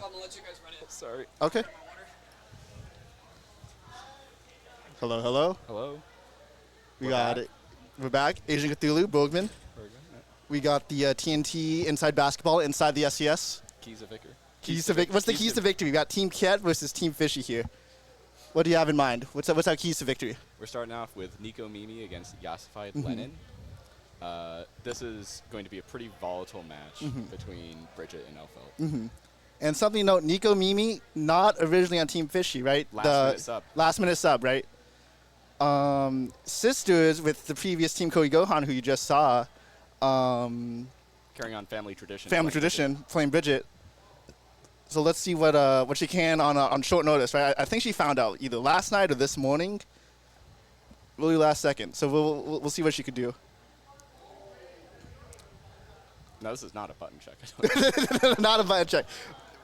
I'm gonna let you guys run it. Sorry. Okay. Hello, hello. Hello. We're got it. We're back. Asian Cthulhu, Bogman. We got the TNT inside basketball inside the SES. Keys of Vicar. What's the keys to victory? We got Team Kyet versus Team Fishy here. What do you have in mind? What's our keys to victory? We're starting off with Nicomimi against YassifiedLenin. This is going to be a pretty volatile match between Bridget and Elfelt. And something to note, Nicomimi, not originally on Team Fishy, right? Last minute sub, right? Sisters with the previous Team Cody Gohan, who you just saw. Carrying on family tradition. Playing Bridget. So let's see what she can on short notice, right? I think she found out either last night or this morning. Really last second. So we'll see what she could do. No, this is not a button check. Not a button check.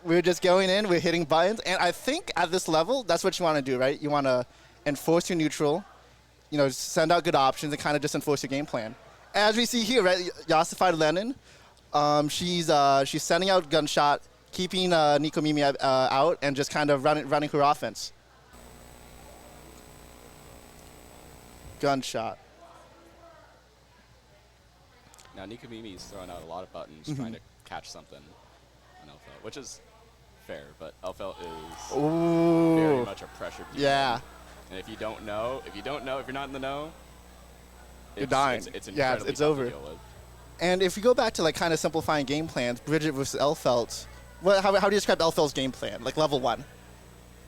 We're just going in, we're hitting buttons, and I think at this level, that's what you want to do, right? You want to enforce your neutral, send out good options, and kind of just enforce your game plan. As we see here, right, YassifiedLenin, she's sending out gunshot, keeping Nicomimi out, and just kind of running her offense. Gunshot. Now Nicomimi is throwing out a lot of buttons, trying to catch something on Elfelt, which is fair, but Elfelt is very much a pressure defense. Yeah. And if you're not in the know, you're dying. It's incredibly it's tough over. to deal with. And if you go back to kind of simplifying game plans, Bridget versus Elfelt, how do you describe Elfelt's game plan, like level 1?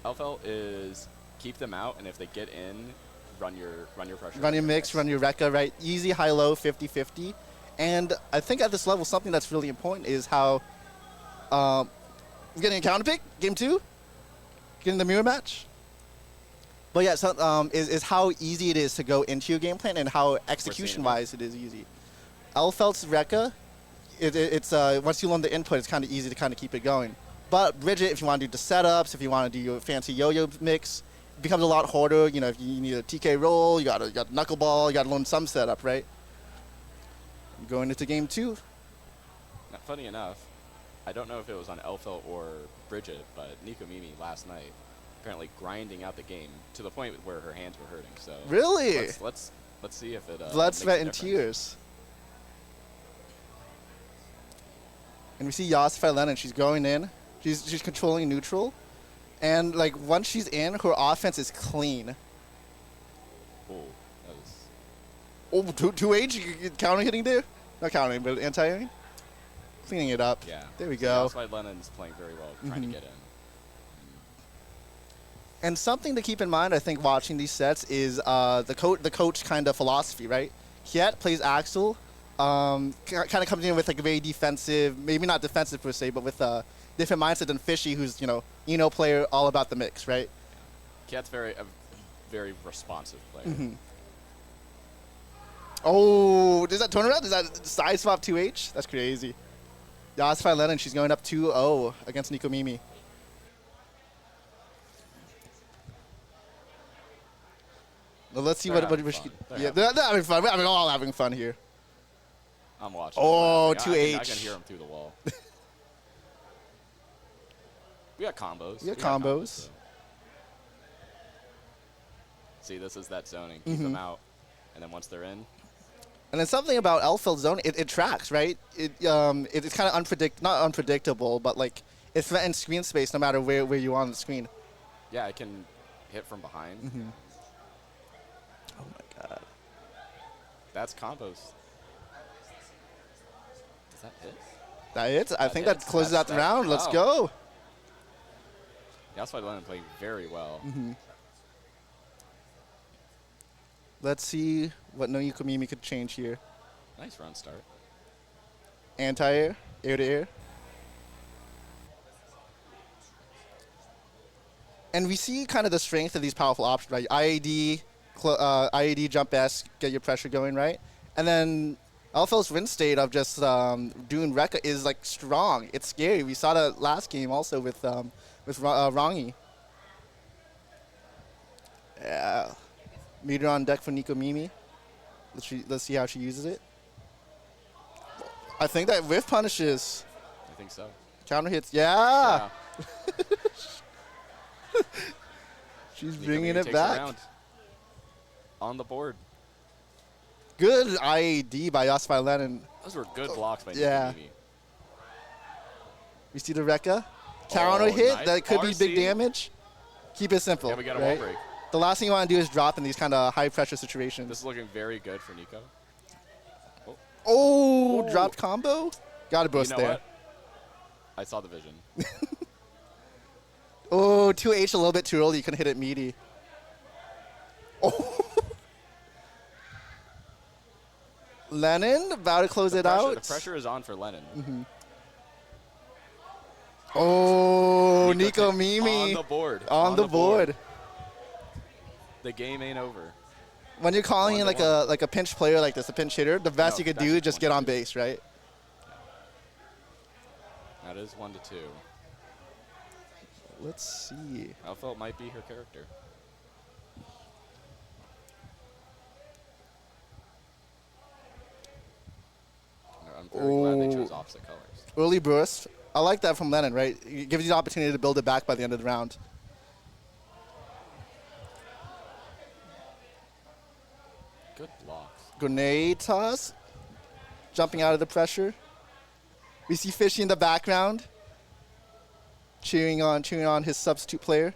Elfelt is keep them out, and if they get in, run your pressure. Run your mix, run your Rekka, right? Easy, high-low, 50-50. And I think at this level, something that's really important is how getting a counter pick, game 2, getting the mirror match. But yeah, so, is how easy it is to go into your game plan and how execution-wise it is easy. Elfelt's Rekka, it's once you learn the input, it's kind of easy to kind of keep it going. But Bridget, if you want to do the setups, if you want to do your fancy yo-yo mix, it becomes a lot harder. If you need a TK roll, you got knuckleball, you got to learn some setup, right? Going into game 2. Now, funny enough, I don't know if it was on Elfelt or Bridget, but Nicomimi last night apparently grinding out the game to the point where her hands were hurting. So really, let's see if it blood, sweat, and tears. And we see YassifiedLenin. She's going in. She's controlling neutral, and once she's in, her offense is clean. Oh, 2H counter hitting there? Not counting, but anti-hitting? Cleaning it up. Yeah. There we go. YassifiedLenin's playing very well, trying to get in. And something to keep in mind, I think, watching these sets is the coach kind of philosophy, right? Kyet plays Axel, kind of comes in with a very defensive, maybe not defensive per se, but with a different mindset than Fishy, who's player, all about the mix, right? Kyet's a very responsive player. Oh, does that turn around? Does that side swap 2H? That's crazy. YassifiedLenin, she's going up 2-0 against Nicomimi. Well, let's see what she can. Yeah, they're having fun. We're all having fun here. I'm watching. Oh, 2H. I can hear him through the wall. We got combos. We got combos. So. See, this is that zoning. Keep them out, and then once they're in. And then something about Elfelt's zone, it tracks, right? It's kind of not unpredictable, but it's in screen space no matter where you are on the screen. Yeah, I can hit from behind. Oh my god. That's combos. Does that hit? That hits? I think that closes out the round. Let's go. YassifiedLenin playing very well. Let's see what no Nicomimi could change here. Nice run start. Anti-air, air-to-air. And we see kind of the strength of these powerful options, right? IAD, jump S, get your pressure going, right? And then Elfelt's win state of just doing Rekka is strong. It's scary. We saw that last game also with Rongi. Yeah. Meter on deck for Nicomimi. Let's see how she uses it. I think that whiff punishes. I think so. Counter hits. Yeah. She's Nicomimi bringing it takes back. around. On the board. Good IAD by YassifiedLenin. Those were good blocks by Yeah. Nicomimi. We see the Rekka. Counter hit. Nice. That could be big RC. damage. Keep it simple. Yeah, we got a right? wall break. The last thing you want to do is drop in these kind of high pressure situations. This is looking very good for Nico. Oh, Ooh. dropped combo. Got to burst You know there. what? I saw the vision. Oh, 2H a little bit too early. You couldn't hit it meaty. Oh. Lenin about to close it out. The pressure is on for Lennon. Oh, Nico Nicomimi. on the board. On the board. The game ain't over. When you're calling in 1-1. like a pinch player like this, a pinch hitter, the best No, you could that's do is just just get on 1-2. base, right? That is 1-2. Let's see. Alpha might be her character. I'm very glad they chose opposite colors. Early burst. I like that from Lenin, right? It gives you the opportunity to build it back by the end of the round. Good blocks. Grenade toss. Jumping out of the pressure. We see Fishy in the background. Cheering on his substitute player.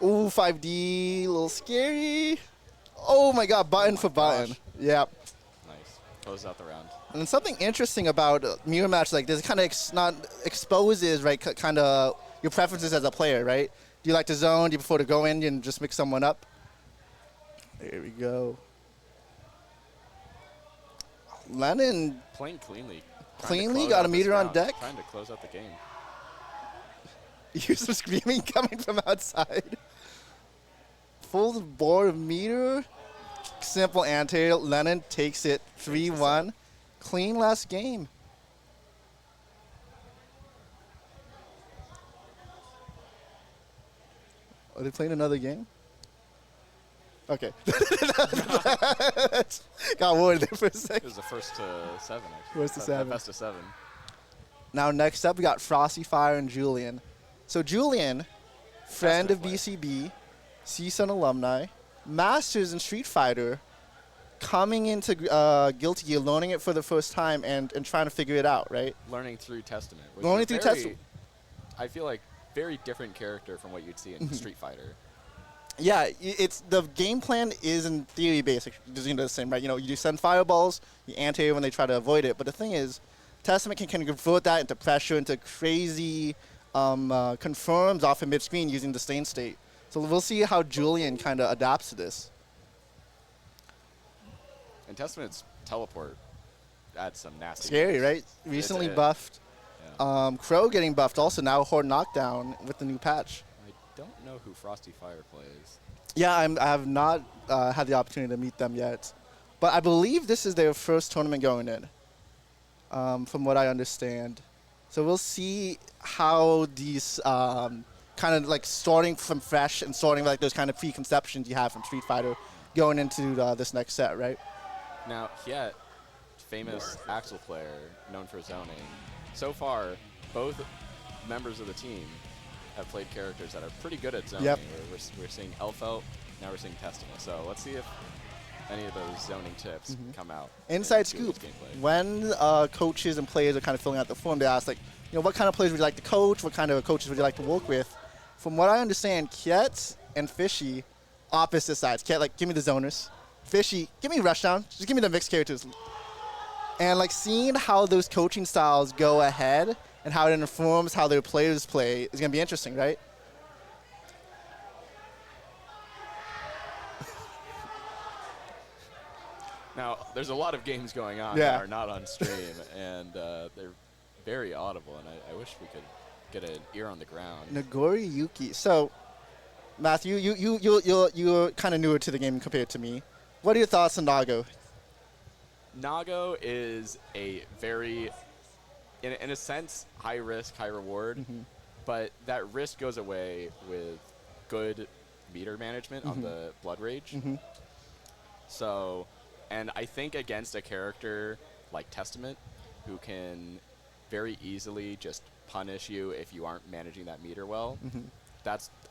Ooh, 5D, a little scary. Oh my god, button for button. gosh. Yep. Nice. Close out the round. And then something interesting about mirror match like this, it kind of not exposes, right, kind of your preferences as a player, right? Do you like to zone? Do you prefer to go in and just mix someone up? There we go. Lenin Playing cleanly. cleanly got a meter on deck. Trying to close out the game. You hear some screaming coming from outside. Full board of meter. Simple anti. Lenin takes it 3-1. Clean last game. Are they playing another game? Okay. Got worried there for a It second. was the first to 7, actually. First to 7. Best of 7. Now next up we got Frostyfire and Julian. So Julian, friend of Master BCB, CSUN alumni, masters in Street Fighter, coming into Guilty Gear, learning it for the first time and trying to figure it out, right? Learning through Testament. which Learning is through very- Testament. I feel like very different character from what you'd see in Street Fighter. Yeah, it's the game plan is in theory basic, the same, right? You know, you send fireballs, you anti when they try to avoid it. But the thing is, Testament can convert that into pressure, into crazy confirms off of mid-screen using the stain state. So we'll see how Julian kind of adapts to this. And Testament's teleport adds some nasty. Scary, moves. right? Recently it. buffed. Yeah. Crow getting buffed also, now Horde Knockdown with the new patch. I don't know who Frostyfire plays. Yeah, I have not had the opportunity to meet them yet. But I believe this is their first tournament going in, from what I understand. So we'll see how these kind of like starting from fresh and starting like those kind of preconceptions you have from Street Fighter going into this next set, right? Now, Kyet, famous Axel player, known for zoning. So far, both members of the team have played characters that are pretty good at zoning. Yep. We're seeing Elfelt, now we're seeing Testament. So let's see if any of those zoning tips come out. Inside in Julian's scoop. gameplay. When coaches and players are kind of filling out the form, they ask, like, you know, what kind of players would you like to coach? What kind of coaches would you like to work with? From what I understand, Kyet and Fishy, opposite sides. Kyet, like, give me the zoners. Fishy, give me rushdown. Just give me the mixed characters. And, like, seeing how those coaching styles go ahead and how it informs how their players play is going to be interesting, right? Now, there's a lot of games going on Yeah. that are not on stream, and they're very audible, and I wish we could get an ear on the ground. Nagori Yuki. So, Matthew, you're kind of newer to the game compared to me. What are your thoughts on Nago? Nago is a very, in a sense, high risk, high reward, but that risk goes away with good meter management on the Blood Rage. So, and I think against a character like Testament, who can very easily just punish you if you aren't managing that meter well.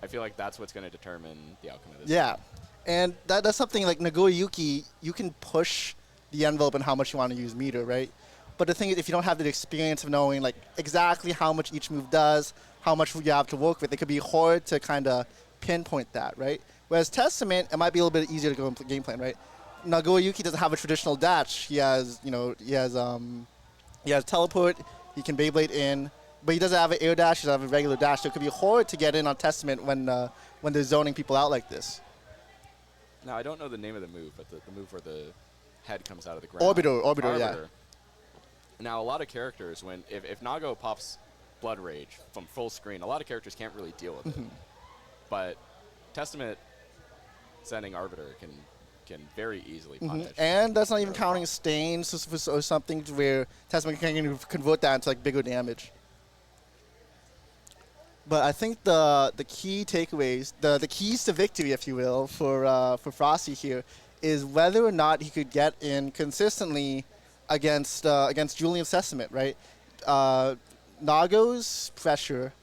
I feel like that's what's going to determine the outcome of this. Yeah, and that's something like Nagoyuki, you can push the envelope and how much you want to use meter, right? But the thing is, if you don't have the experience of knowing like exactly how much each move does, how much you have to work with, it could be hard to kind of pinpoint that, right? Whereas Testament, it might be a little bit easier to go in game plan, right? Nagoyuki doesn't have a traditional dash. He has, he has teleport. He can Beyblade in, but he doesn't have an air dash. He doesn't have a regular dash. So it could be hard to get in on Testament when they're zoning people out like this. Now I don't know the name of the move, but the move where the head comes out of the ground. Orbiter, yeah. Now a lot of characters, if Nago pops Blood Rage from full screen, a lot of characters can't really deal with it. But Testament sending Arbiter can very easily punish. And that's not even counting stains or something where Testament can convert that into like bigger damage. But I think the key takeaways, the keys to victory, if you will, for Frosty here, is whether or not he could get in consistently against Julian's Testament, right? Nago's pressure,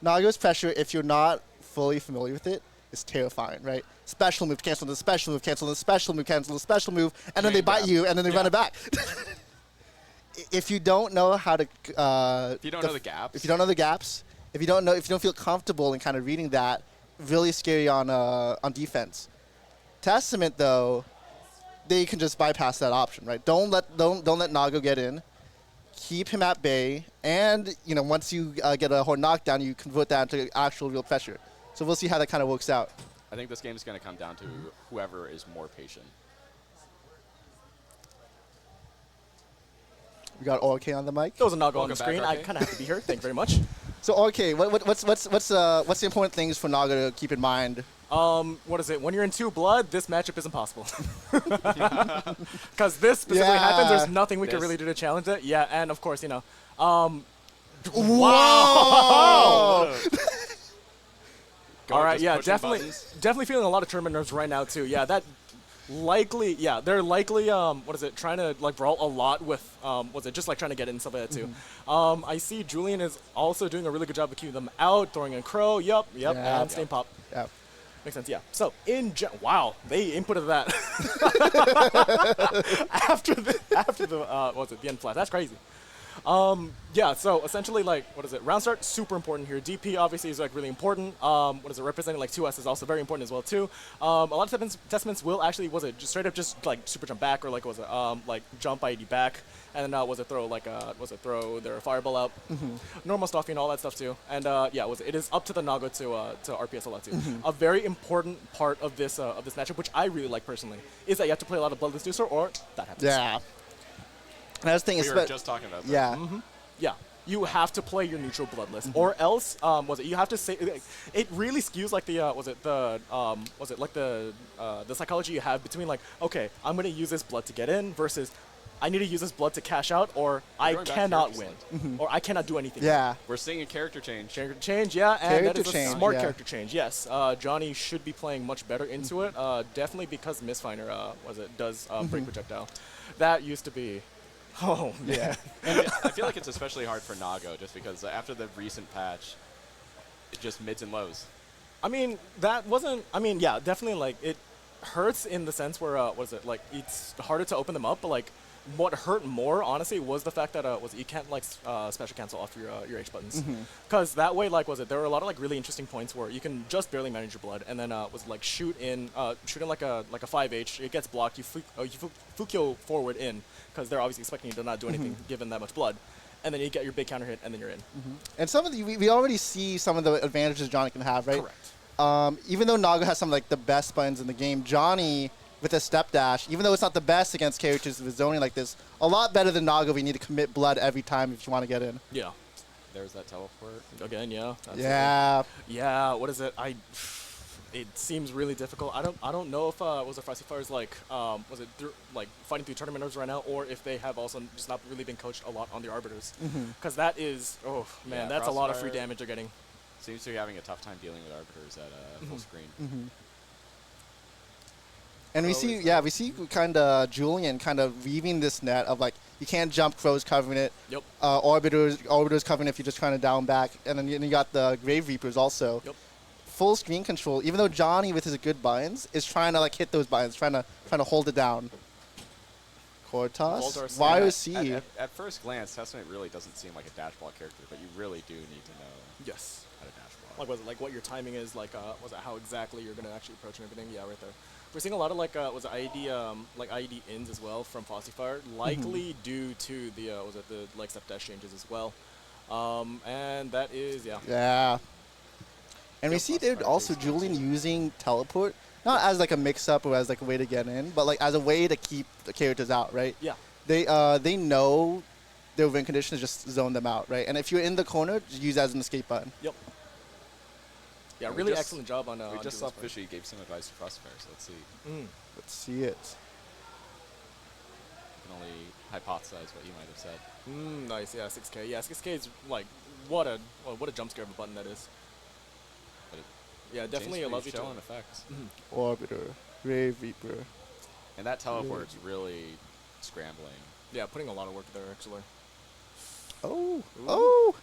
if you're not fully familiar with it, is terrifying, right? Special move, cancel the special move, cancel the special move, cancel the special move, and then they bite you, and then they run it back. If you don't know how to, if you don't know the gaps, if you don't feel comfortable in kind of reading that, really scary on defense. Testament though, they can just bypass that option, right? Don't let Nago get in. Keep him at bay, and once you get a hard knockdown, you convert that into actual real pressure. So we'll see how that kind of works out. I think this game is going to come down to whoever is more patient. We got RK on the mic. There was a Nago on the screen. I kind of have to be here. Thank you very much. So RK, what's the important things for Nago to keep in mind? What is it? When you're in 2 blood, this matchup is impossible. Because this specifically happens, there's nothing we can really do to challenge it. Yeah, and of course, Whoa! All right, yeah, definitely feeling a lot of tournament nerves right now too. Yeah, they're likely, trying to like brawl a lot with, just like trying to get in and stuff like that too. I see Julian is also doing a really good job of keeping them out, throwing in Crow, and Stain Pop. Yep. Makes sense, yeah. So, wow, they inputted that after the end flash. That's crazy. Yeah, so essentially, like, round start, super important here. DP obviously is like really important. Representing like 2S is also very important as well too. A lot of Testaments will actually, just straight up just like super jump back or like like jump ID back, and then throw their fireball out, normal stuff and all that stuff too. And it is up to the Nago to RPS a lot too. A very important part of this matchup, which I really like personally, is that you have to play a lot of Bloodless Deucer or that happens. Yeah. And I was thinking, we were just talking about that. Yeah. Yeah. You have to play your neutral Bloodless, or else you have to say it really skews like the psychology you have between like, okay, I'm gonna use this blood to get in versus I need to use this blood to cash out, or I cannot win, or I cannot do anything. Yeah. We're seeing a character change. Character change, yeah, and that is a smart yeah. character change. Yes, Johnny should be playing much better into it. Definitely because Misfinder does break projectile. That used to be. Oh, yeah. And I feel like it's especially hard for Nago just because after the recent patch, it just mids and lows. I mean, yeah, definitely, like, it hurts in the sense where, like, it's harder to open them up, but, like, what hurt more, honestly, was the fact that, you can't, like, special cancel off your H buttons. Because that way, like, there were a lot of, like, really interesting points where you can just barely manage your blood, and then, shoot in like a 5H, it gets blocked, you Fukyo forward in, because they're obviously expecting you to not do anything given that much blood. And then you get your big counter hit, and then you're in. And some of we already see some of the advantages Johnny can have, right? Correct. Even though Nago has some of like the best buttons in the game, Johnny with a step dash, even though it's not the best against characters with zoning like this, a lot better than Nago. We need to commit blood every time if you want to get in. Yeah. There's that teleport Again. Yeah. Yeah. Yeah. What is it? It seems really difficult. I don't know if Frostyfire's like fighting through tournament nerves right now, or if they have also just not really been coached a lot on the arbiters, because that is that's a lot of free damage they're getting. Seems to be having a tough time dealing with arbiters at full screen. And we see kind of Julian kind of weaving this net of like you can't jump, Crow's covering it. Yep. Orbiter's covering it if you're just trying to down back, and then you got the Grave Reapers also. Yep. Full screen control. Even though Johnny with his good buttons is trying to like hit those buttons, trying to hold it down. Core toss. YOC. At first glance, Testament really doesn't seem like a dash block character, but you really do need to know Yes. how to dash block. Like was it like what your timing is? Like was it how exactly you're gonna actually approach and everything? Yeah, right there. We're seeing a lot of like was it IED ins as well from Frostyfire, likely due to the the like step dash changes as well. And that is Yeah. And we see there also Julian using teleport, not as like a mix-up or as like a way to get in, but like as a way to keep the characters out, right? Yeah. They know their win conditions, just zone them out, right? And if you're in the corner, just use it as an escape button. Yep. Yeah, really excellent job on. We just saw Julian's part. Fishy gave some advice to Frostyfire, so let's see. Let's see it. We can only hypothesize what he might have said. Nice. Yeah, 6K. Yeah, 6K is like what a jump scare of a button that is. But it Yeah, definitely seems allows pretty you to. chilling effects. Orbiter, Grave Reaper. And that teleport's really scrambling. Yeah, putting a lot of work there actually. Oh, oh,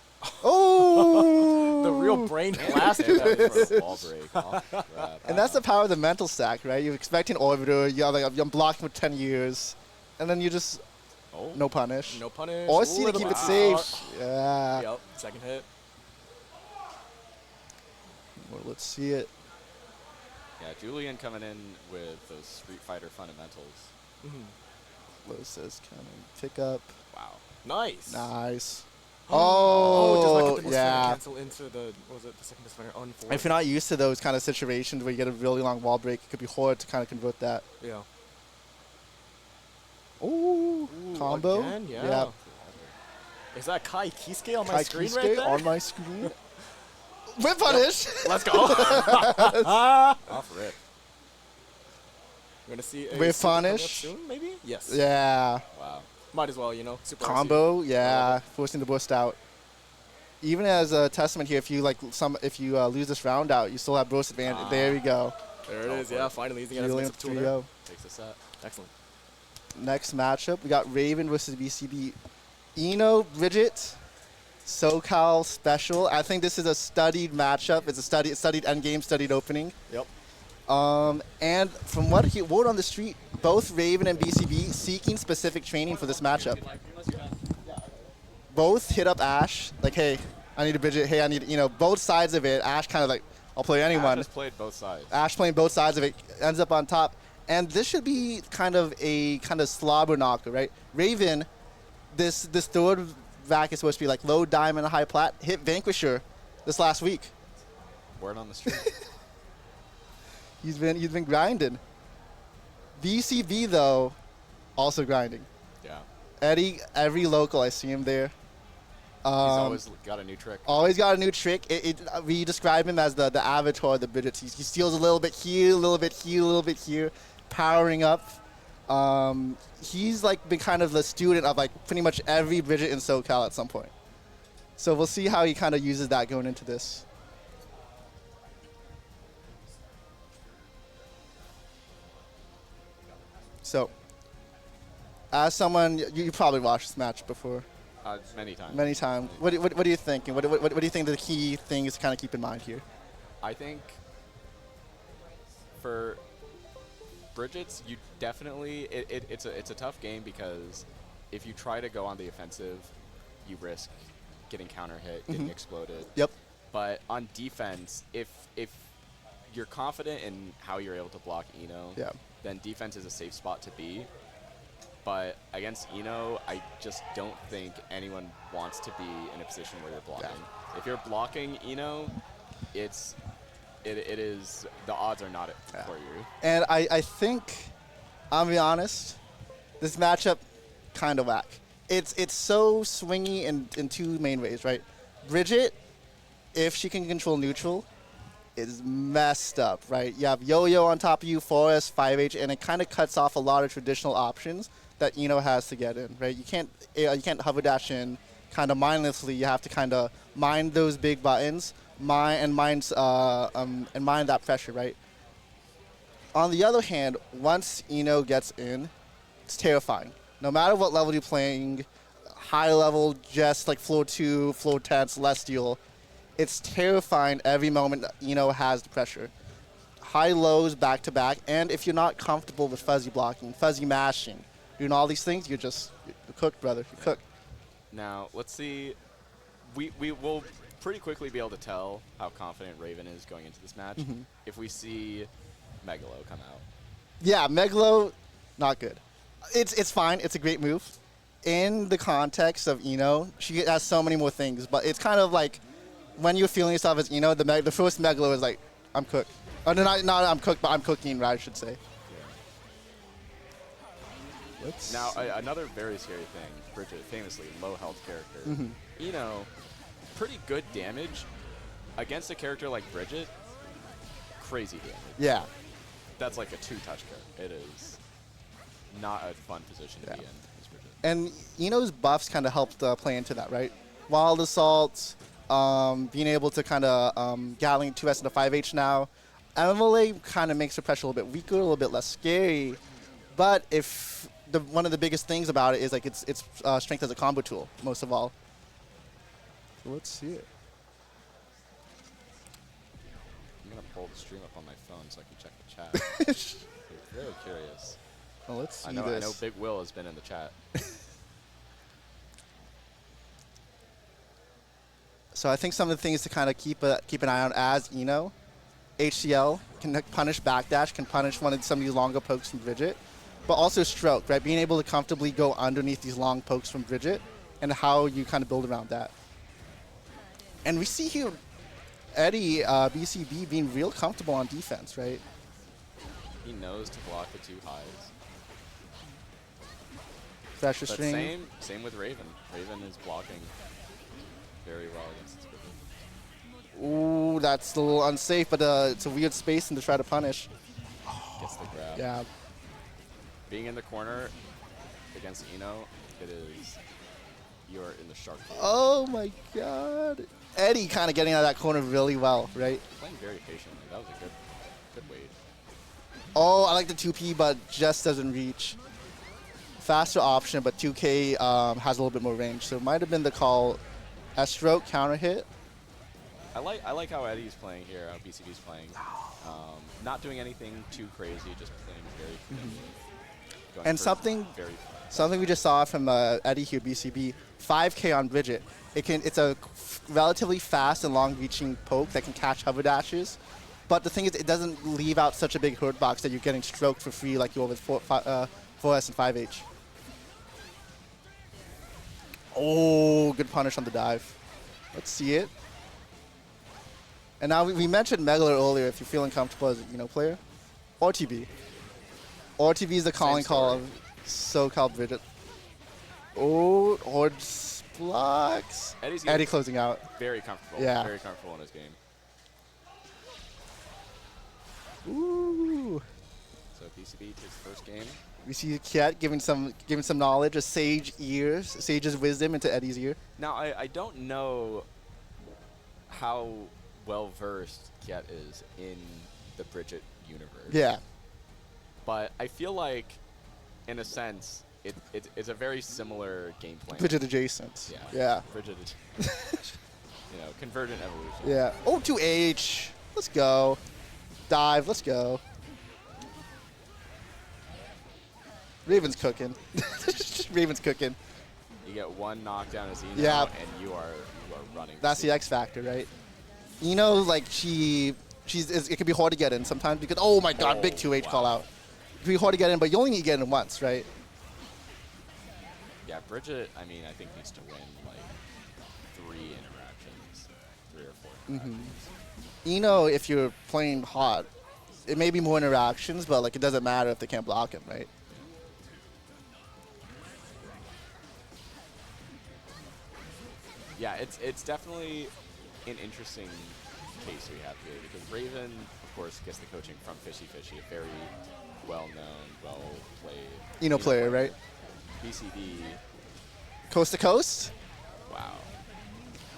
oh! The real brain blast. And that for a wall break. Oh, crap. And that's the power of the mental stack, right? You're expecting Orbiter, you're like, I'm blocked for 10 years, and then you just no punish. No punish. Or see to Little keep bit it too safe. far. Yeah. Yep. Second hit. Well, let's see it. Yeah, Julian coming in with those Street Fighter fundamentals. Closest coming. Pick up. Wow. Nice. Nice. Just like Oh, the misfire yeah. cancel into the the second misfire unforced. If you're not used to those kind of situations where you get a really long wall break, it could be hard to kind of convert that. Yeah. Ooh, combo. Again? Yeah. Yep. Is that Kai Kisuke on my Kai screen Kisuke right there? on my screen. Whip punish. Let's go. Off rip. We're gonna see a Whip super coming up punish. soon, maybe? Yes. Yeah. Wow. Might as well, you know. Super Combo. RC. Yeah. Forcing the burst out. Even as a testament here, if you lose this round out, you still have burst advantage. There we go. There it is. Yeah, finally using it as a Julian mix-up tool there. 3-0. Takes a set. Excellent. Next matchup, we got Raven versus BCB. Eno, Bridget, Socal special. I think this is a studied matchup. It's a studied endgame, studied opening. Yep. And from what he word on the street, both Raven and BCB seeking specific training for this matchup. Both hit up Ash, like, hey, I need a Bridget. Hey, I need, both sides of it. Ash kind of like, I'll play anyone. Ash has played both sides. Ash playing both sides of it, ends up on top. And this should be kind of a slobber knocker, right? Raven, this third vac is supposed to be like low diamond, high plat, hit Vanquisher this last week. Word on the street. He's been grinding. VCB though, also grinding. Yeah. Eddie, every local I see him there. He's always got a new trick. Always got a new trick. We describe him as the avatar of the Bridget. He steals a little bit here, a little bit here, a little bit here, powering up. He's like been kind of the student of like pretty much every Bridget in SoCal at some point. So we'll see how he kind of uses that going into this. So, as someone, you probably watched this match before. Many times. Many times. What do you think? And what do you think the key thing is to kind of keep in mind here? I think for Bridget's, you definitely it's a tough game because if you try to go on the offensive, you risk getting counter hit, getting exploded. Yep. But on defense, if you're confident in how you're able to block Eno, Yeah. then defense is a safe spot to be. But against Eno, I just don't think anyone wants to be in a position where you're blocking. Yeah. If you're blocking Eno, it is the odds are not for you. And I think, I'll be honest, this matchup kind of whack. It's so swingy in two main ways, right? Bridget, if she can control neutral, is messed up, right? You have Yo-Yo on top of you, Forest, 5H, and it kind of cuts off a lot of traditional options that Eno has to get in, right? You can't hover dash in kind of mindlessly. You have to kind of mind those big buttons, mind that pressure, right? On the other hand, once Eno gets in, it's terrifying. No matter what level you're playing, high level, just like floor 2, floor 10, Celestial, it's terrifying every moment Eno has the pressure. High lows back to back, and if you're not comfortable with fuzzy blocking, fuzzy mashing, doing all these things, you're cooked, brother. You're cooked. Now, let's see. We will pretty quickly be able to tell how confident Raven is going into this match if we see Megalo come out. Yeah, Megalo, not good. It's fine. It's a great move. In the context of Eno, she has so many more things, but it's kind of like when you're feeling yourself as Eno, the first Megalo is like, I'm cooked. Oh, no, not I'm cooked, but I'm cooking, I should say. Yeah. Now, another very scary thing, Bridget, famously low health character. Eno, pretty good damage against a character like Bridget. Crazy damage. Yeah. That's like a 2-touch character. It is not a fun position to be in as Bridget. And Eno's buffs kind of helped play into that, right? Wild Assault, being able to kind of Gatling 2S into 5H now. MLA kind of makes the pressure a little bit weaker, a little bit less scary. But if one of the biggest things about it is like its strength as a combo tool, most of all. So let's see it. I'm going to pull the stream up on my phone so I can check the chat. I'm very curious. Well, let's see I know this. Big Will has been in the chat. So I think some of the things to kind of keep an eye on as Eno, HCL can punish backdash, can punish some of these longer pokes from Bridget, but also stroke, right? Being able to comfortably go underneath these long pokes from Bridget and how you kind of build around that. And we see here Eddie, BCB, being real comfortable on defense, right? He knows to block the 2 highs. Pressure But string. same with Raven. Raven is blocking very well against this Bridget. Ooh, that's a little unsafe, but it's a weird space to try to punish. Gets the grab. Yeah. Being in the corner against Eno, you're in the shark hole. Oh my god. Eddie kind of getting out of that corner really well, right? Playing very patiently. That was a good wait. Oh, I like the 2P, but just doesn't reach. Faster option, but 2K has a little bit more range, so it might have been the call. S-stroke, counter hit. I like how Eddie's playing here, how BCB's playing. Not doing anything too crazy, just playing very cleanly. Going And for something we just saw from Eddie here, BCB, 5K on Bridget. It's a relatively fast and long-reaching poke that can catch hover dashes. But the thing is, it doesn't leave out such a big hurt box that you're getting stroked for free like you are with 4S and 5H. Oh, good punish on the dive. Let's see it. And now we mentioned Megalo earlier, if you're feeling comfortable as a player. Or TB. Or TB is the calling call of Socal Bridget. Oh, Horde blocks. Eddie closing out. very comfortable. Yeah. Very comfortable in his game. Ooh. So BCB takes first game. We see Kyet giving some knowledge, a sage's wisdom into Eddie's ear. Now, I don't know how well-versed Kyet is in the Bridget universe. Yeah. But I feel like, in a sense, it's a very similar game plan. Bridget adjacent. Yeah. Yeah. Bridget, convergent evolution. Yeah. Oh, 2H. Let's go. Dive. Let's go. Raven's cooking. Raven's cooking. You get one knockdown as Eno, Yeah. and you are running. That's the X factor, right? Like it can be hard to get in sometimes because, oh my god, big 2H wow. call out. It can be hard to get in, but you only need to get in once, right? Yeah, Bridget, I think needs to win like 3 interactions, 3 or 4 interactions. If you're playing hot, it may be more interactions, but it doesn't matter if they can't block him, right? Yeah, it's definitely an interesting case we have here because Raven, of course, gets the coaching from Fishyfishy, a very well-known, well-played Player, right? BCD. Coast to coast. Wow.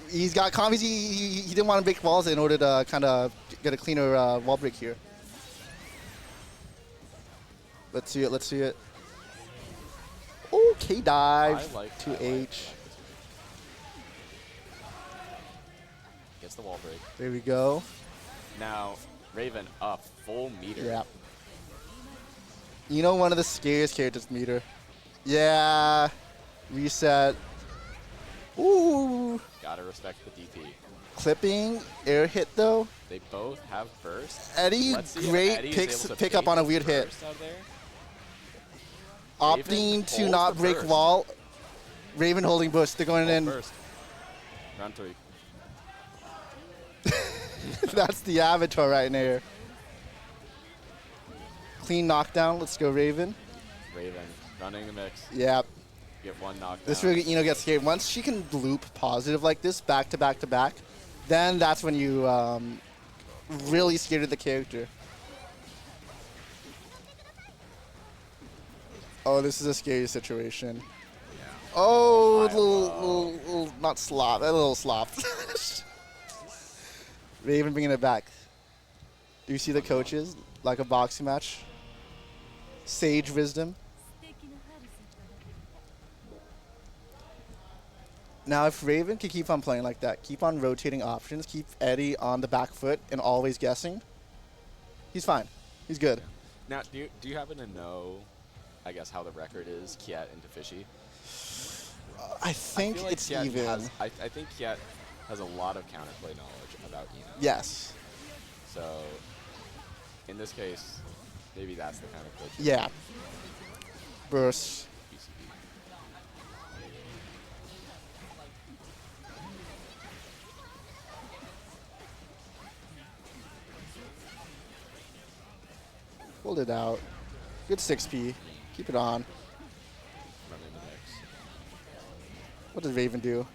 He's got combos. He didn't want to break walls in order to kind of get a cleaner wall break here. Let's see it. Let's see it. Okay, dive. I like 2H. Gets the wall break. There we go. Now, Raven up full meter. Yeah. You know one of the scariest characters, meter. Yeah. Reset. Ooh. Gotta respect the DP. Clipping, air hit though. They both have burst. Eddie, Let's see if great Eddie's picks, able to pick up bait on a the weird hit. burst out there. Opting Raven to holds not the break burst. wall. Raven holding burst. They're going in. Burst. Round 3. That's the avatar right there. Clean knockdown. Let's go, Raven. Raven running the mix. Yeah. Get one knockdown. This really, gets scared. Once she can loop positive like this, back to back to back, then that's when you really scared of the character. Oh, this is a scary situation. Yeah. Oh, I little, not slop, a little slop. Raven bringing it back. Do you see the coaches? Like a boxing match? Sage wisdom. Now, if Raven can keep on playing like that, keep on rotating options, keep Eddie on the back foot and always guessing, he's fine. He's good. Now, do you happen to know, I guess, how the record is, Kyet into Fishy? I think feel like it's Kyet even. I think Kyet has a lot of counterplay knowledge about Eno. Yes. So, in this case, maybe that's the kind of glitch. Yeah. Burst. BCB. Hold it out. Good 6P. Keep it on. Running the mix. What does Raven do?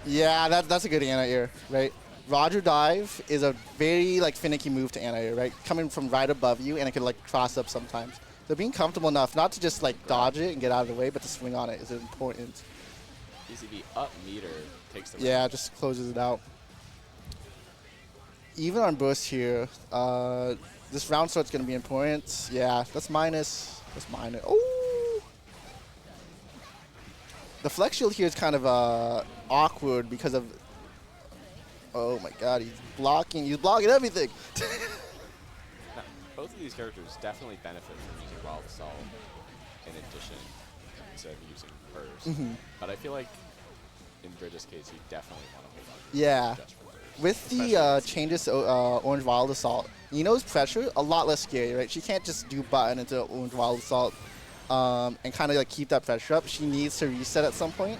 Yeah, that's a good anti-air, right? Roger dive is a very finicky move to anti-air, right? Coming from right above you, and it can cross up sometimes. So being comfortable enough not to just dodge it and get out of the way, but to swing on it is important. BCB up meter takes the Yeah, round. just closes it out. Even on burst here, this round start's going to be important. Yeah, that's minus. That's minus. Oh! The flex shield here is kind of awkward because of... Oh my god, he's blocking everything! Now, both of these characters definitely benefit from using Wild Assault in addition instead of using burst. But I feel like in Bridget's case, you definitely want to hold on to Yeah. just for burst. With Especially the against changes to Orange Wild Assault, Eno's pressure, a lot less scary, right? She can't just do button into Orange Wild Assault and kind of keep that pressure up. She needs to reset at some point.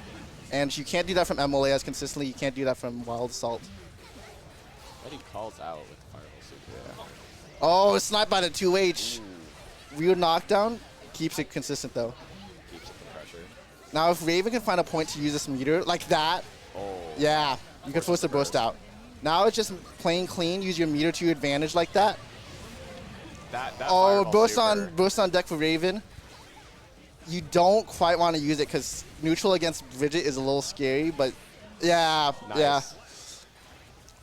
And you can't do that from MLA as consistently. You can't do that from Wild Assault. Eddie calls out with the Fireball Super. Oh, sniped by the 2H. Weird knockdown. Keeps it consistent, though. Keeps up the pressure. Now, if Raven can find a point to use this meter like that, Oh. yeah, you can force the burst out. Now it's just playing clean. Use your meter to your advantage like that. That Oh, Fireball burst on deck for Raven. You don't quite want to use it because neutral against Bridget is a little scary, but yeah, Nice. yeah.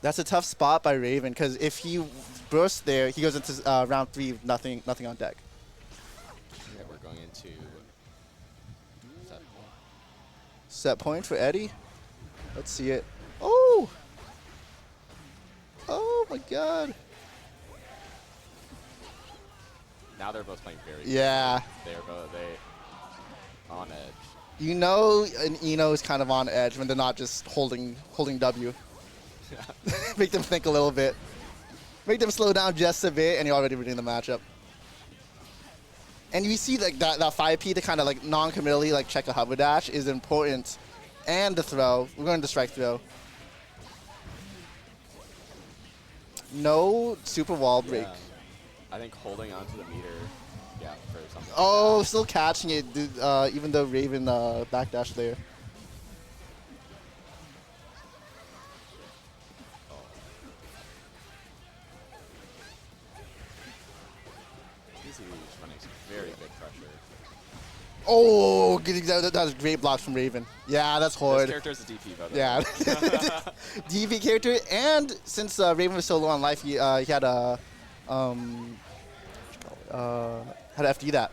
That's a tough spot by Raven because if he bursts there, he goes into round 3 with nothing on deck. Yeah, we're going into set point. Set point for Eddie. Let's see it. Oh! Oh my god. Now they're both playing very Yeah. good. They're both on edge. You know an Eno is kind of on edge when they're not just holding W. Make them think a little bit. Make them slow down just a bit, and you're already reading the matchup. And you see that 5P to kind of non-committally check a hover dash is important. And the throw. We're going to strike throw. No super wall break. Yeah. I think holding onto the meter, yeah, for something. Oh, like still catching it, even though Raven backdash there. that. BCB is running some very big pressure. Oh, that was great blocks from Raven. Yeah, that's This horrid. character is a DP, by the way. Yeah. DP character, and since Raven was so low on life, he had a how to FD that.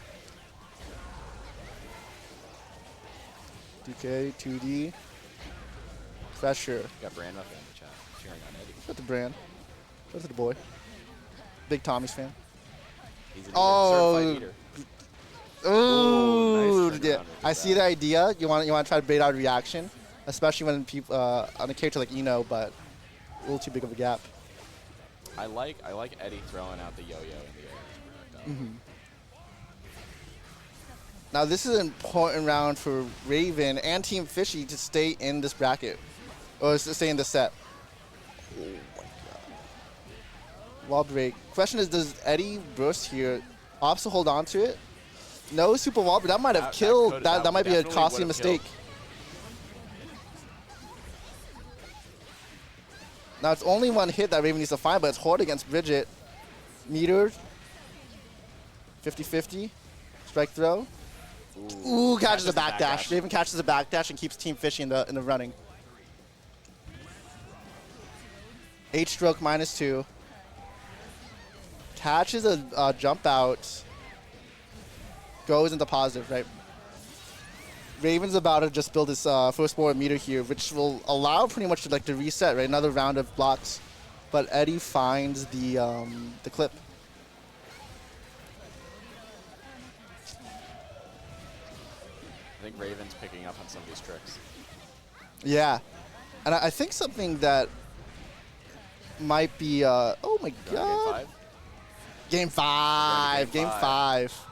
DK, 2D, pressure. Got Brand up in the chat, cheering on Eddie. Got the brand. Got the boy. Big Tommy's fan. He's an Oh. certified eater. Ooh, nice yeah. turnaround with I see the idea. You want to try to bait out a reaction, especially when people on a character like Eno, but a little too big of a gap. I like Eddie throwing out the yo-yo in the air. Mm-hmm. Now this is an important round for Raven and Team Fishy to stay in this bracket, or to stay in this set. Oh my god! Wall break. Question is, does Eddie burst here? Opts to hold on to it. No super wall, but that might have killed. That might be a costly mistake. Now it's only one hit that Raven needs to find, but it's hard against Bridget. Meter. 50-50. Strike throw. Ooh, catches a backdash. Raven catches a backdash and keeps Team Fishy in the running. H-stroke -2. Catches a jump out. Goes into positive, right? Raven's about to just build his first forward meter here, which will allow pretty much like to reset, right? Another round of blocks. But Eddie finds the clip. I think Raven's picking up on some of these tricks. Yeah. And I think something that might be, oh my god. Game 5? Game five.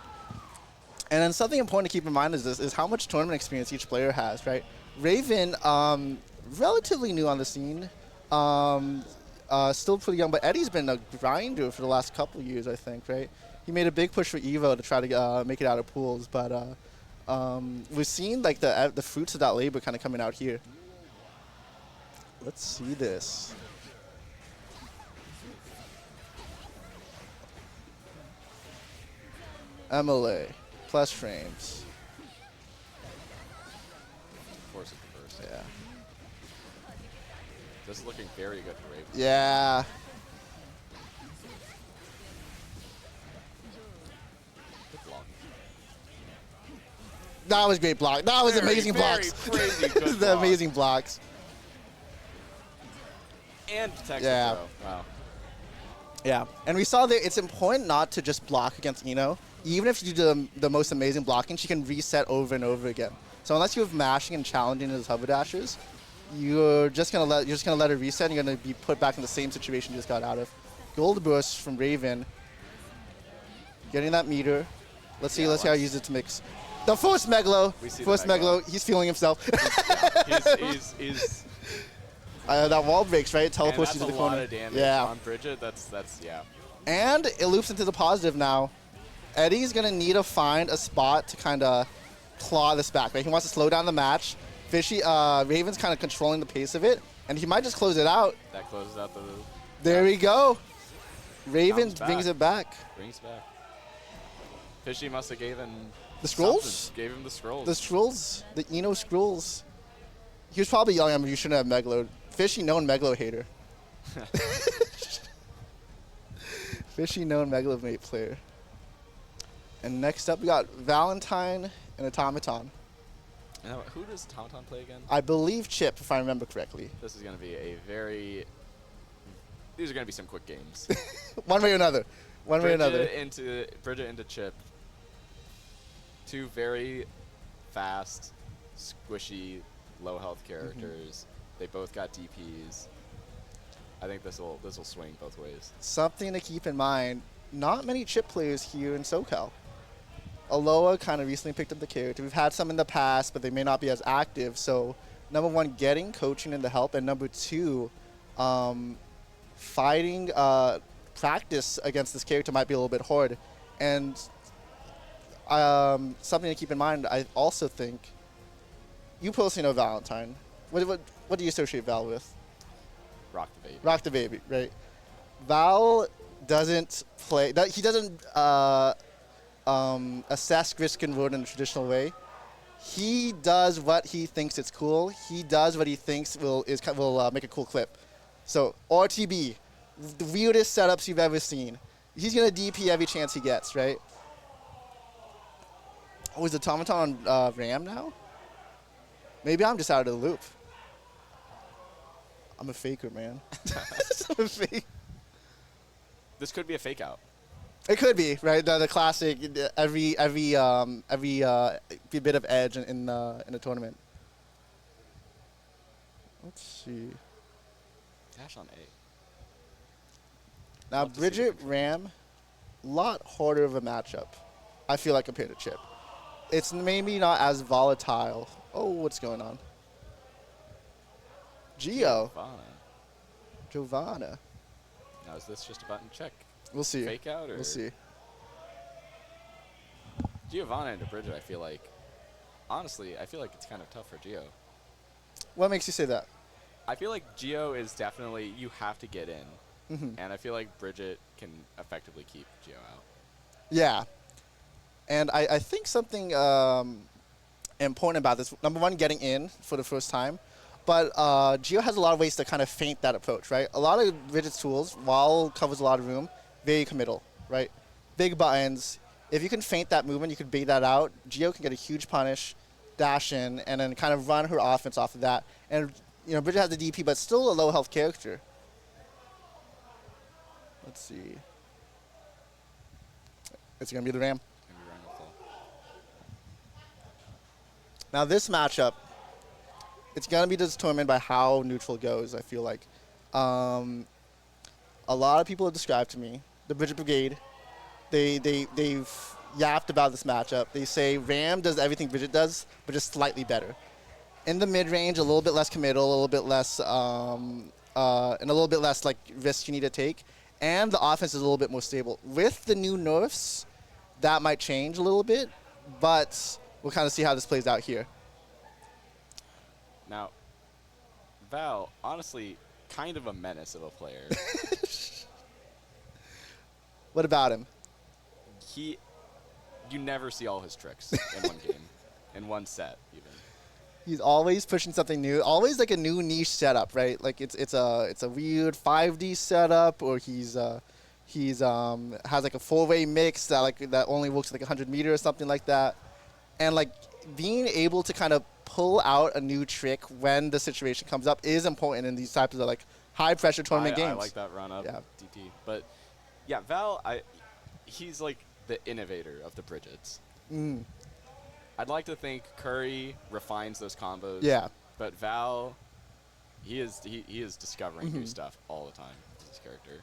And then something important to keep in mind is how much tournament experience each player has, right? Raven, relatively new on the scene, still pretty young, but Eddie's been a grinder for the last couple years, I think, right? He made a big push for Evo to try to make it out of pools, but we've seen like the fruits of that labor kind of coming out here. Let's see this. MLA, plus frames. Of course it's the first. Yeah. This is looking very good for Raven. Yeah. Good block. That was great block. That was Very, amazing very blocks. crazy good The block. amazing blocks. And protect Yeah. the throw. Wow. Yeah, and we saw that it's important not to just block against Eno. Even if you do the most amazing blocking, she can reset over and over again. So unless you have mashing and challenging those hover dashes, you're just gonna let her reset. And you're gonna be put back in the same situation you just got out of. Gold burst from Raven. Getting that meter. Let's see how he uses it to mix. The first Megalo. First Megalo. He's feeling himself. He's that wall breaks, right? It teleports you to the a corner. lot of damage Yeah. on Bridget. That's yeah. And it loops into the positive now. Eddie's going to need to find a spot to kind of claw this back, right? He wants to slow down the match. Raven's kind of controlling the pace of it, and he might just close it out. That closes out the... There we go. Raven brings it back. Brings it back. Fishy must have gave him... The scrolls? something. Gave him the scrolls. The scrolls. The Eno scrolls. He was probably young. I mean, you shouldn't have Megalo. Fishy, known Megalo hater. Fishy, known Megalomate player. And next up, we got Valentyne and Automaton. Now, who does Automaton play again? I believe Chip, if I remember correctly. This is going to be a very... These are going to be some quick games. One way or another. One way or another. Bridget into Chip. Two very fast, squishy, low health characters. They both got DPs. I think this will swing both ways. Something to keep in mind, not many Chip players here in Socal. Aloha kind of recently picked up the character. We've had some in the past, but they may not be as active. So, number one, getting coaching and the help, and number two, fighting practice against this character might be a little bit hard. And something to keep in mind, I also think, you personally know Valentyne. What do you associate Val with? Rock the baby. Rock the baby, right? Val doesn't play. He doesn't assess risk and reward in a traditional way. He does what he thinks it's cool. He does what he thinks will make a cool clip. So RTB, the weirdest setups you've ever seen. He's going to DP every chance he gets, right? Oh, is Automaton on RAM now? Maybe I'm just out of the loop. I'm a faker, man. I'm a fake. This could be a fake out. It could be, right? The classic, every bit of edge in the tournament. Let's see. Dash on A. Now, Love to see Bridget the Ram, a lot harder of a matchup, I feel like, compared to Chip. It's maybe not as volatile. Oh, what's going on? Gio. Giovanna. Now, is this just a button check? We'll see. Fake out? Or We'll see. Giovanna into Bridget, I feel like, honestly, I feel like it's kind of tough for Gio. What makes you say that? I feel like Gio is definitely, you have to get in. And I feel like Bridget can effectively keep Gio out. Yeah. And I think something important about this, number one, getting in for the first time. But Gio has a lot of ways to kind of feint that approach, right? A lot of Bridget's tools, while covers a lot of room, very committal, right? Big buttons. If you can feint that movement, you can bait that out. Gio can get a huge punish, dash in, and then kind of run her offense off of that. And, you know, Bridget has the DP, but still a low health character. Let's see. It's going to be the Ram. Now this matchup, it's going to be determined by how neutral goes, I feel like. A lot of people have described to me, the Bridget Brigade, they've yapped about this matchup. They say Ram does everything Bridget does, but just slightly better. In the mid-range, a little bit less committal, a little bit less, and a little bit less like risks you need to take. And the offense is a little bit more stable. With the new nerfs, that might change a little bit, but we'll kind of see how this plays out here. Now, Val, honestly, kind of a menace of a player. What about him? You never see all his tricks in one game, in one set even. He's always pushing something new, always like a new niche setup, right? Like it's a weird 5D setup, or he's has like a 4-way mix that only works like 100 meters or something like that, and like being able to kind of pull out a new trick when the situation comes up is important in these types of like high pressure tournament games. I like that run up, Yeah. DT. But yeah, Val, he's like the innovator of the Bridgets. I'd like to think Curry refines those combos. Yeah. But Val, he is discovering new stuff all the time with his character.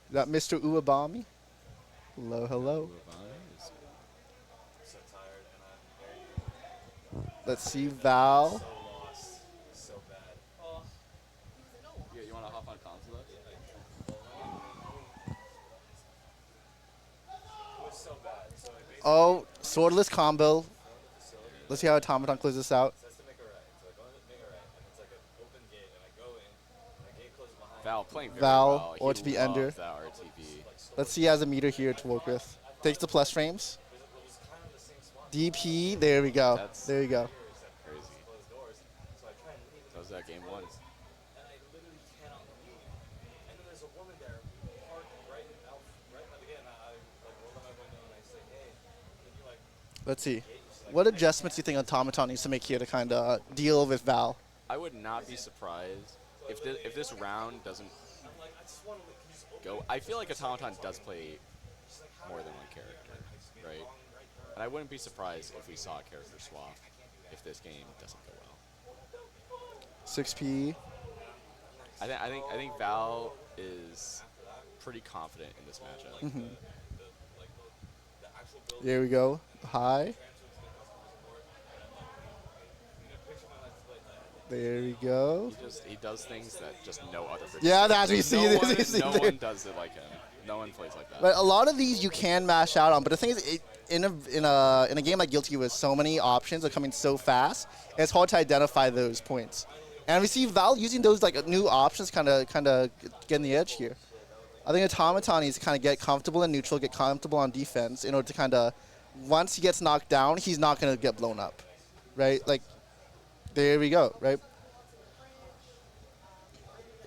Is that Mr. Uwabami? Hello, hello. So tired and I'm very Let's see Val. so lost. So bad. Oh. Yeah, you want to hop on console? It was so bad. So it basically Oh, swordless combo. Let's see how Automaton closes this out. says to make a right. So I go in to make a right, and it's like an open gate, and I go in, and the gate closes behind Val me. playing very Val, well. or He to be loves under. that RTP. Let's see he has a meter here to work with. Takes the plus frames. It was kind of the same spot. DP, there we go. That's- There you go. Crazy. Closed doors. So I try and leave, That was that game one. and I literally cannot leave. And then there's a woman there parked right by the gate, and I like rolled out my window and I say, hey, can you like Let's see. What adjustments do you think Automaton needs to make here to kind of deal with Val? I would not be surprised if this round doesn't I just want to can you just open go. I feel like Automaton does play more than one character, right? And I wouldn't be surprised if we saw a character swap if this game doesn't go well. 6P. I think Val is pretty confident in this matchup. There we go. High. There we go. He does things that just no other. Yeah, that's what you see. No, This is no there. one does it like him. No one plays like that. But a lot of these you can mash out on. But the thing is, in a game like Guilty with so many options are coming so fast, it's hard to identify those points. And we see Val using those like new options, kind of getting the edge here. I think Automaton needs to kind of get comfortable in neutral, get comfortable on defense in order to kind of, once he gets knocked down, he's not going to get blown up, right? Like, there we go, right?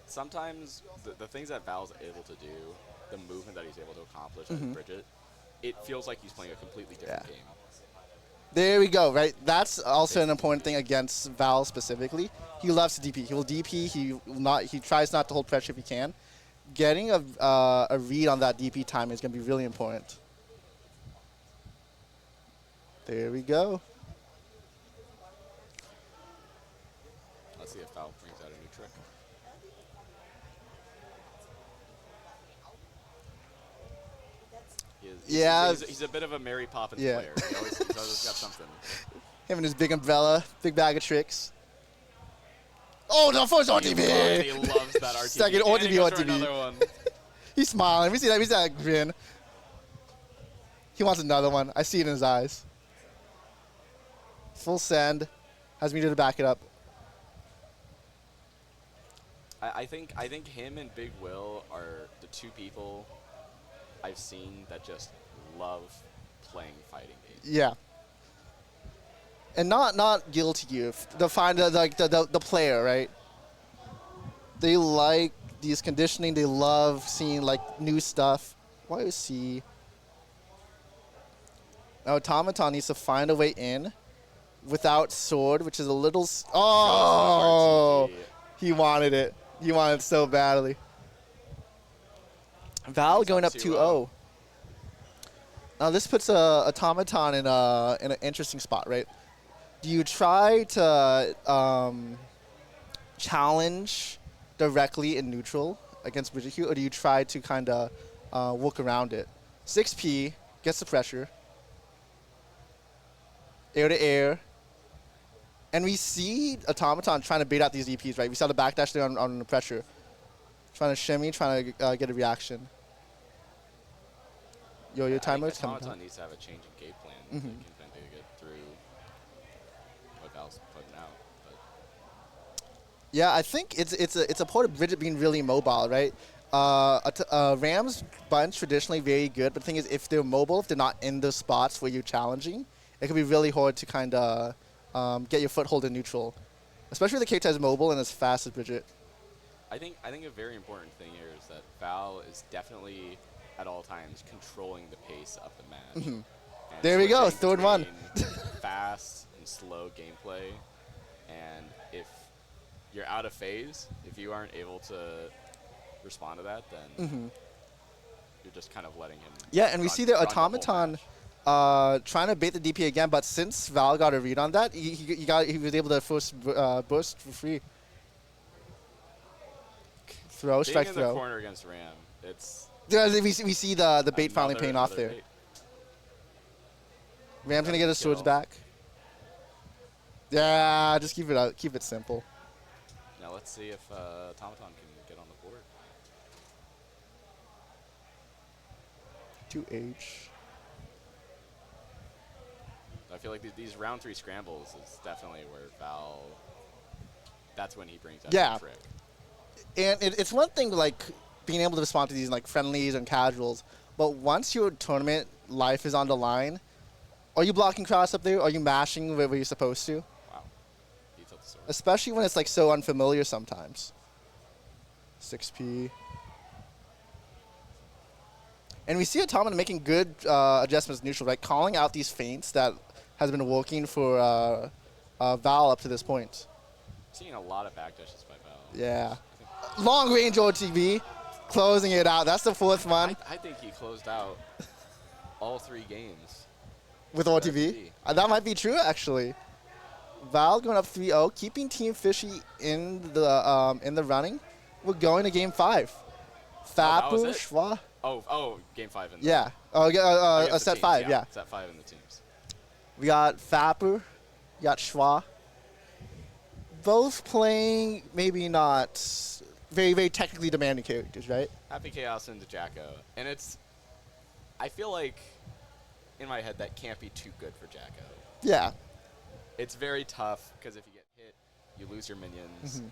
sometimes the things that Val's able to do, the movement that he's able to accomplish as Bridget, it feels like he's playing a completely different game. There we go, right? That's also an important thing against Val specifically. He loves to DP. He will DP. He tries not to hold pressure if he can. Getting a read on that DP time is going to be really important. There we go. Let's see if Val brings out a new trick. He's a bit of a Mary Poppins player. He's always got something. Him and his big umbrella, big bag of tricks. Oh, no, first RTV! He loves that RTV. Second RTV, RTV. Another one. He's smiling. We see that grin. He wants another one. I see it in his eyes. Full send. Has meter to back it up. I think him and Big Will are the two people I've seen that just love playing fighting games. Yeah. And not guilty of the player, right? They like these conditioning. They love seeing like new stuff. YOC. Now Automaton needs to find a way in without sword, which is a little. Oh, he wanted it. He wanted it so badly. Val going up 2-0. Now this puts Automaton in an interesting spot, right? Do you try to challenge directly in neutral against Bridget Q, or do you try to kind of work around it? 6P gets the pressure. Air to air. And we see Automaton trying to bait out these EPs, right? We saw the backdash there on the pressure. Trying to shimmy, trying to get a reaction. Your timer's coming down. Automaton needs to have a change in game plan if they can get through what Val's putting out. But Yeah, I think it's a part of Bridget being really mobile, right? Ram's bunch traditionally very good, but the thing is, if they're mobile, if they're not in the spots where you're challenging, it can be really hard to kind of get your foothold in neutral, especially if the Kyet is mobile and as fast as Bridget. I think a very important thing here is that Val is definitely at all times controlling the pace of the match. And There we go, switching third one. between fast and slow gameplay, and if you're out of phase, if you aren't able to respond to that, then you're just kind of letting him. Yeah, and we see the whole Automaton match. trying to bait the DP again, but since Val got a read on that, he was able to first burst for free. Throw, strike, Being in the throw. corner against Ram, it's We see the bait finally paying off another there. bait. Ram's gonna get his swords Kill. back. Yeah, just keep it simple. Now let's see if Automaton can get on the board. 2H. I feel like these round 3 scrambles is definitely where Val. That's when he brings out the trick. And it's one thing like being able to respond to these like friendlies and casuals, but once your tournament life is on the line, are you blocking cross up there? Are you mashing where you're supposed to? Wow. He took the sword. Especially when it's like so unfamiliar sometimes. 6P. And we see Automaton making good adjustments neutral, right? Calling out these feints that has been working for Val up to this point. Seeing a lot of backdashes by Val. Yeah. Long range OTV, closing it out. That's the fourth one I think he closed out all 3 games. with OTV. That might be true, actually. Val going up 3-0, keeping Team Fishy in the running. We're going to Game 5. that was Phapper, it? Schwa. Oh, game 5 in the Yeah. against the Set teams, 5, yeah. Set 5 in the teams. We got Phapper, we got Schwa. Both playing maybe not very, very technically demanding characters, right? Happy Chaos into Jacko. And I feel like in my head that can't be too good for Jacko. Yeah. It's very tough because if you get hit, you lose your minions.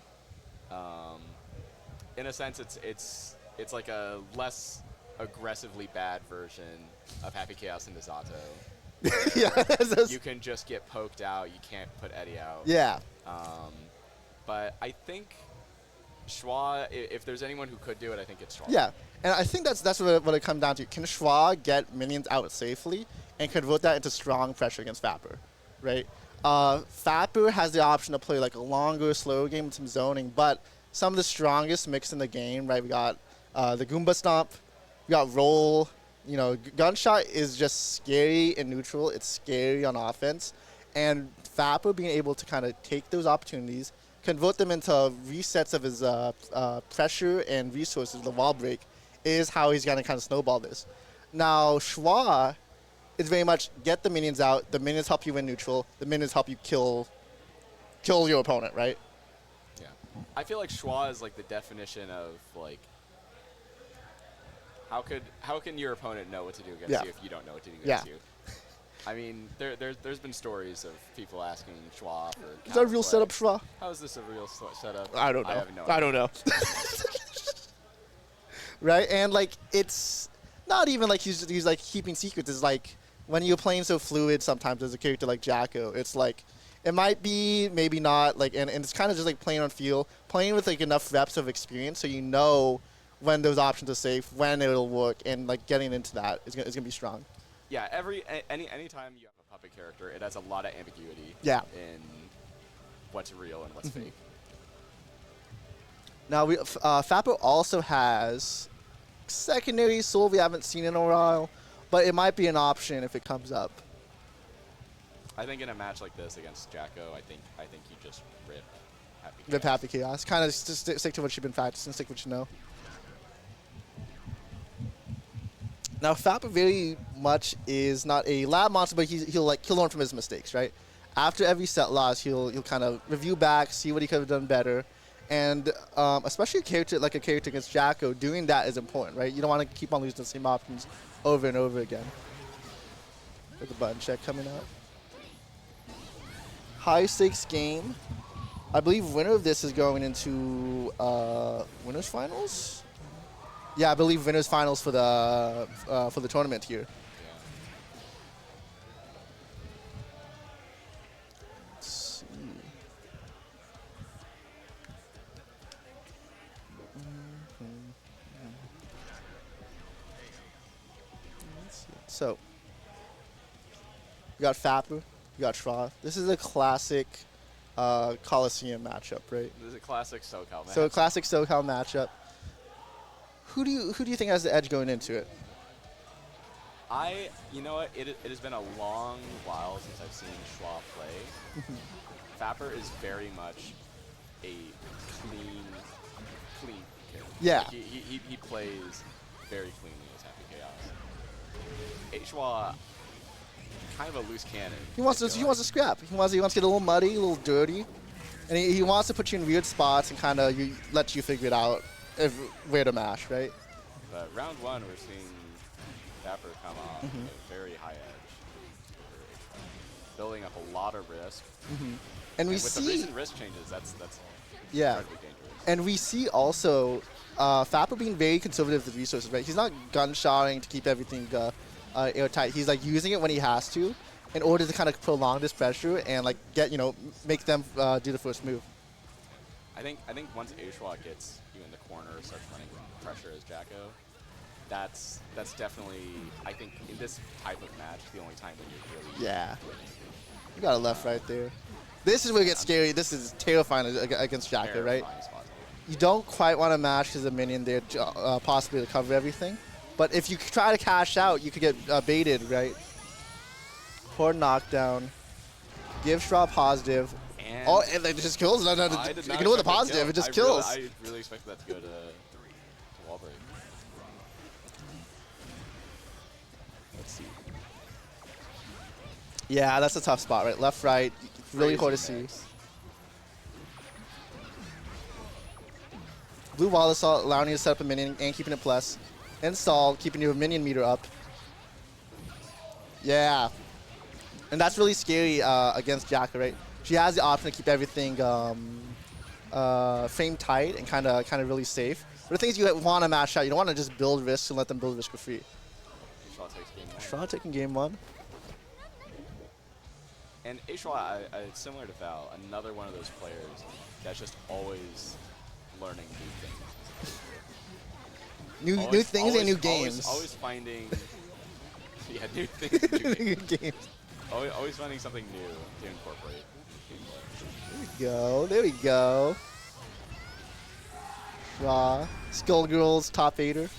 In a sense, it's like a less aggressively bad version of Happy Chaos into Zato. Yeah. You can just get poked out. You can't put Eddie out. Yeah. But I think Schwa, if there's anyone who could do it, I think it's Schwa. Yeah, and I think that's what it comes down to. Can Schwa get minions out safely and convert that into strong pressure against Phapper, right? Phapper has the option to play like a longer, slower game with some zoning, but some of the strongest mix in the game, right? We got the Goomba Stomp, we got Roll. You know, Gunshot is just scary in neutral. It's scary on offense, and Phapper being able to kind of take those opportunities, convert them into resets of his pressure and resources, the wall break, is how he's going to kind of snowball this. Now, Schwa is very much get the minions out. The minions help you win neutral. The minions help you kill your opponent, right? Yeah. I feel like Schwa is like the definition of like, how can your opponent know what to do against you if you don't know what to do against you? I mean, there's been stories of people asking Schwa for. Is that a real setup, Schwa? How is this a real setup? I don't know. I have no I don't know. Right, and like it's not even like he's like keeping secrets. It's like when you're playing so fluid sometimes as a character like Jacko, it's like it might be, maybe not, like, and it's kind of just like playing on feel, playing with like enough reps of experience so you know when those options are safe, when it'll work, and like getting into that is gonna be strong. Yeah, any time you have a puppet character, it has a lot of ambiguity. Yeah. In what's real and what's fake. Now Phapper also has secondary soul we haven't seen in a while, but it might be an option if it comes up. I think in a match like this against Jacko, I think you just rip Happy Chaos. Rip Happy Chaos. Kind of just stick to what you've been practicing, stick what you know. Now Phapper very much is not a lab monster, but he'll learn from his mistakes, right? After every set loss, he'll kind of review back, see what he could have done better, and especially a character against Jacko, doing that is important, right? You don't want to keep on losing the same options over and over again. With the button check coming out. High stakes game. I believe winner of this is going into winners finals. Yeah, I believe winners finals for the tournament here. Let's see. So, we got Phapper, we got Schwa. This is a classic Coliseum matchup, right? This is a classic Socal match. So a classic Socal matchup. Who do you think has the edge going into it? You know what? It has been a long while since I've seen Schwa play. Phapper is very much a clean character. Yeah. Like he plays very cleanly as Happy Chaos. A Schwa, kind of a loose cannon. He wants to scrap. He wants to get a little muddy, a little dirty, and he wants to put you in weird spots and kind of let you figure it out where to mash, right? But round one, we're seeing Phapper come off with a very high edge, building up a lot of risk. And we with see the recent risk changes, that's yeah, incredibly dangerous. and we see also Phapper being very conservative with resources, right? He's not gunshotting to keep everything airtight. He's like using it when he has to, in order to kind of prolong this pressure and like make them do the first move. I think once A Schwa gets you in the corner, starts running pressure as Jacko, that's definitely, I think, in this type of match, the only time when you're really winning. You got a left right there. This is where it gets scary. This is terrifying against Jacko, right? Spot. You don't quite want to mash because a minion there possibly to cover everything. But if you try to cash out, you could get baited, right? Poor knockdown. Give Schwa positive. And it just kills. No, ignore the positive. It just kills. I really expected that to go to wall break. Let's see. Yeah, that's a tough spot, right? Left, right. Really hard to see. Blue wall is allowing you to set up a minion and keeping it plus. Install, keeping your minion meter up. Yeah. And that's really scary against Jacko, right? She has the option to keep everything frame tight and kind of really safe. But the thing is, you want to mash out. You don't want to just build risk and let them build risk for free. Schwa takes game one. Schwa taking game one. And A Schwa, similar to Val, another one of those players that's just always learning new things. New things and new Always, games. always finding, yeah, new things, and new New games. games. Always finding something new to incorporate. Gameplay. There we go. Schwa. Skullgirls top 8er.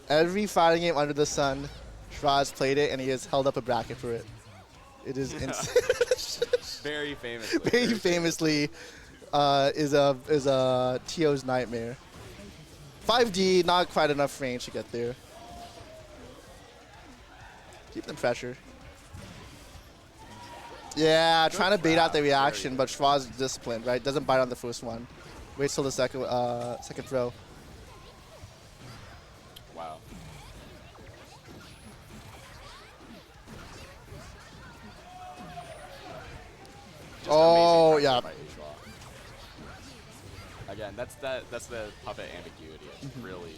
Every fighting game under the sun, Schwa has played it and he has held up a bracket for it. It is Very famously. very famously is a TO's nightmare. 5D, not quite enough range to get there. Keep the pressure. Yeah, trying to bait out the reaction, but Schwa's disciplined, right? Doesn't bite on the first one. Waits till the second throw. Wow. Just Oh, amazing yeah. pressure by A Schwa. Again, that's the puppet ambiguity. It's really,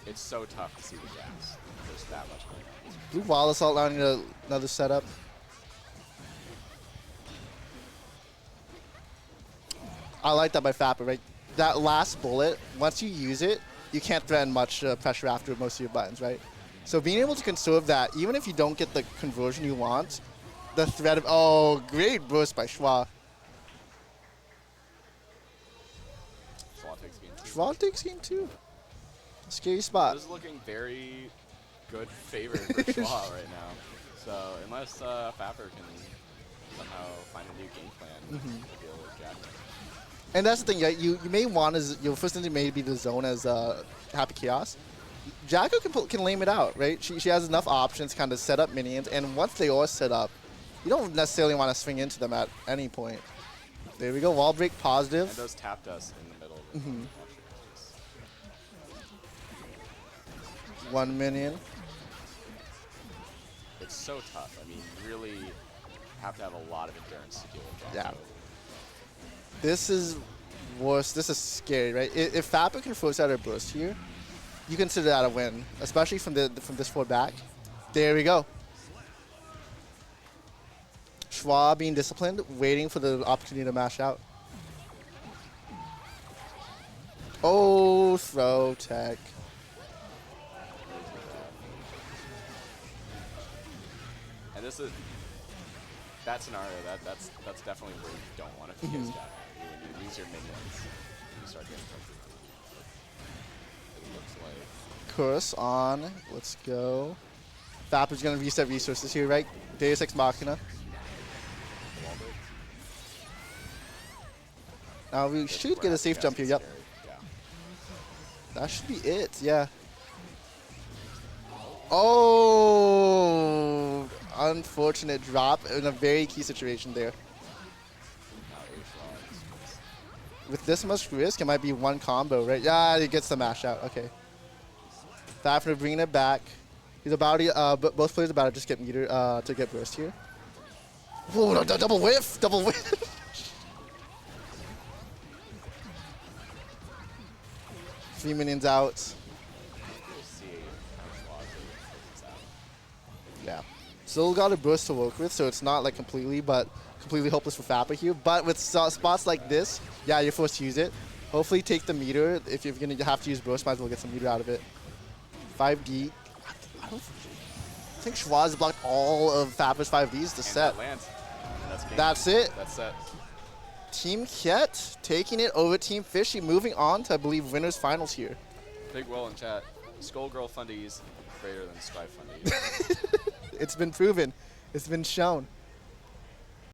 it's so tough to see the gaps. There's that much going on. Blue wall assault landing another setup. I like that by Phapper, right? That last bullet, once you use it, you can't threaten much pressure after most of your buttons, right? So being able to conserve that, even if you don't get the conversion you want, the threat of, oh, great burst by Schwa. Schwa takes game 2. Schwa takes game 2. Scary spot. This is looking very good favor for Schwa right now. So unless Phapper can somehow find a new game plan to deal with Jack. And that's the thing, yeah, you may want your first instinct may be the zone as Happy Chaos. Jacko can lame it out, right? She has enough options to kind of set up minions, and once they are set up, you don't necessarily want to swing into them at any point. There we go, wall break positive. And those tapped us in the middle of the One minion. It's so tough. I mean, you really have to have a lot of endurance to deal with Yeah. Jacko. This is worse. This is scary, right? If Phapper can force out a burst here, you consider that a win, especially from this forward back. There we go. Schwa being disciplined, waiting for the opportunity to mash out. Oh, throw tech. And this is that scenario. That's definitely where you don't want to use Jacko. When you use your minions, you start getting pressure. It looks like. Curse on. Let's go. Phapper's going to reset resources here, right? Deus Ex Machina. Now we should get a safe jump here. Yep. Yeah. That should be it. Yeah. Oh, unfortunate drop in a very key situation there. Now A Schwa With this much risk, it might be one combo, right? Yeah, he gets the mash out. Okay. Phapper bringing it back. He's about to, both players about to just get meter to get burst here. Whoa, no, double whiff, double whiff. 3 minions out. We'll see A Schwa takes out. Yeah. Still got a burst to work with, so it's not like completely hopeless for Phapper here. But with spots like this, yeah, you're forced to use it. Hopefully take the meter. If you're going to have to use burst, might as well get some meter out of it. 5D. I think Schwa's blocked all of Phapper's 5Ds to And set. that lands. And that's game. That's it. That's set. Team Kyet taking it over Team Fishy, moving on to, I believe, winners finals here. Big Will in chat. Skullgirl fundies greater than Strife fundies. It's been proven. It's been shown.